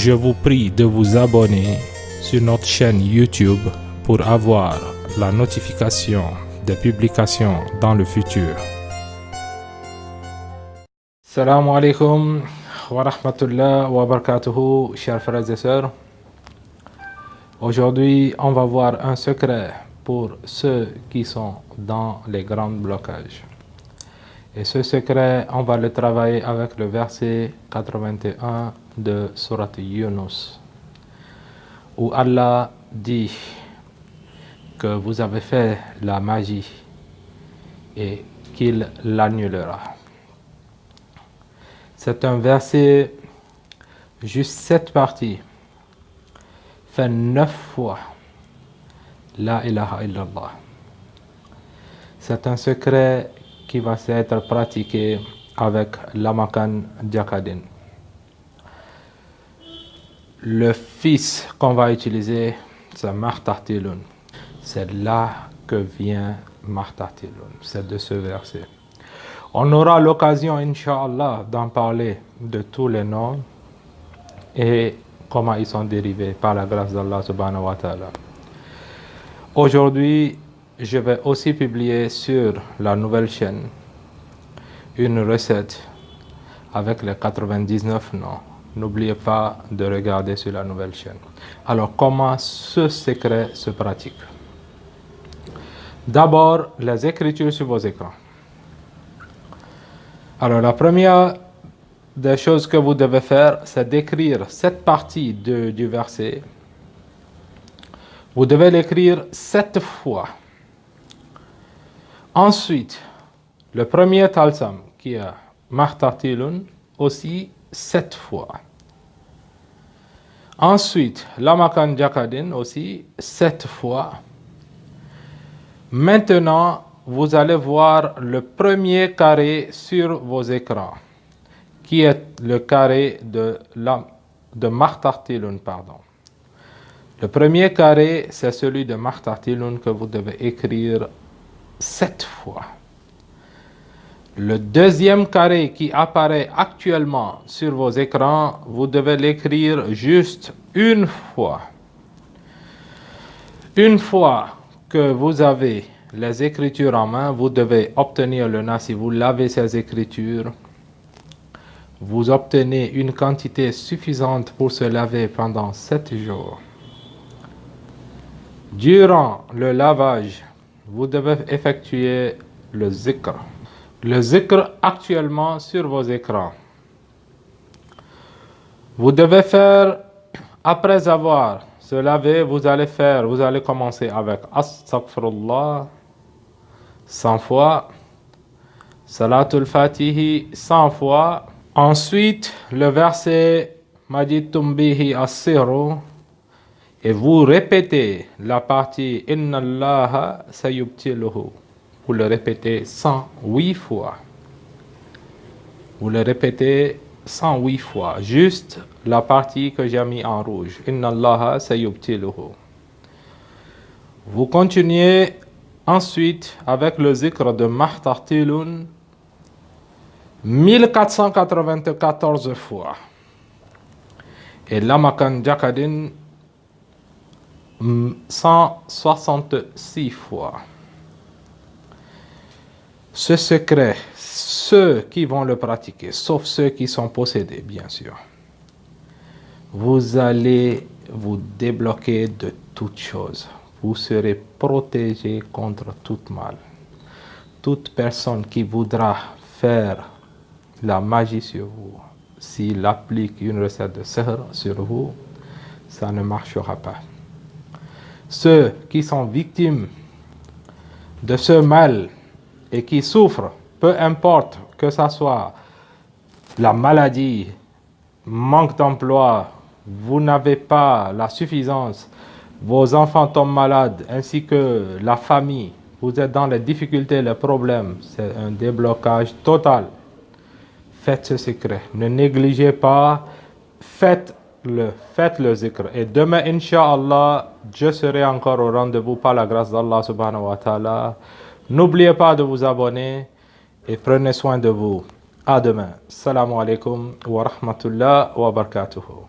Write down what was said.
Je vous prie de vous abonner sur notre chaîne YouTube pour avoir la notification des publications dans le futur. Salam alaikum wa rahmatullah wa barakatuhu, chers frères et sœurs. Aujourd'hui, on va voir un secret pour ceux qui sont dans les grands blocages. Et ce secret, on va le travailler avec le verset 81 de Surat Yunus, où Allah dit que vous avez fait la magie et qu'il l'annulera. C'est un verset, juste cette partie, fait 9 fois La ilaha illallah. C'est un secret qui va être pratiqué avec l'Amakan Jakadin. Le fils qu'on va utiliser, c'est Martartilun. C'est là que vient Martartilun, c'est de ce verset. On aura l'occasion, Inch'Allah, d'en parler de tous les noms et comment ils sont dérivés par la grâce d'Allah subhanahu wa ta'ala. Aujourd'hui, je vais aussi publier sur la nouvelle chaîne une recette avec les 99 noms. N'oubliez pas de regarder sur la nouvelle chaîne. Alors, comment ce secret se pratique? D'abord, les écritures sur vos écrans. Alors, la première des choses que vous devez faire, c'est d'écrire cette partie du verset. Vous devez l'écrire 7 fois. Ensuite, le premier talsam qui est Martartilun aussi 7 fois. Ensuite, l'Amakan Jakadin aussi 7 fois. Maintenant, vous allez voir le premier carré sur vos écrans, qui est le carré de Martartilun, pardon. Le premier carré, c'est celui de Martartilun que vous devez écrire 7 fois. Le deuxième carré qui apparaît actuellement sur vos écrans, vous devez l'écrire juste une fois. Une fois que vous avez les écritures en main, vous devez obtenir le nas. Si vous lavez ces écritures, vous obtenez une quantité suffisante pour se laver pendant 7 jours. Durant le lavage, vous devez effectuer le zikr. Le zikr actuellement sur vos écrans. Vous devez faire, après avoir se lavé, vous allez commencer avec Astaghfirullah 100 fois, Salatul Fatihi 100 fois. Ensuite, le verset Majidtum bihi as-sirru. Et vous répétez la partie Inna Allaha sayubtiluhu. Vous le répétez 108 fois. Vous le répétez 108 fois. Juste la partie que j'ai mis en rouge. Inna Allaha sayubtiluhu. Vous continuez ensuite avec le zikr de Martartilun 1494 fois. Et l'Amakan Jakadin 166 fois. Ce secret, ceux qui vont le pratiquer, sauf ceux qui sont possédés, bien sûr, vous allez vous débloquer de toutes choses. Vous serez protégé contre tout mal. Toute personne qui voudra faire la magie sur vous, s'il applique une recette de sihr sur vous, ça ne marchera pas. Ceux qui sont victimes de ce mal et qui souffrent, peu importe que ce soit la maladie, manque d'emploi, vous n'avez pas la suffisance, vos enfants tombent malades, ainsi que la famille, vous êtes dans les difficultés, les problèmes, c'est un déblocage total. Faites ce secret, ne négligez pas, faites le zikr. Et demain, Inch'Allah, je serai encore au rendez-vous par la grâce d'Allah subhanahu wa ta'ala. N'oubliez pas de vous abonner et prenez soin de vous. À demain. Assalamu alaikum wa rahmatullah wa barakatuhu.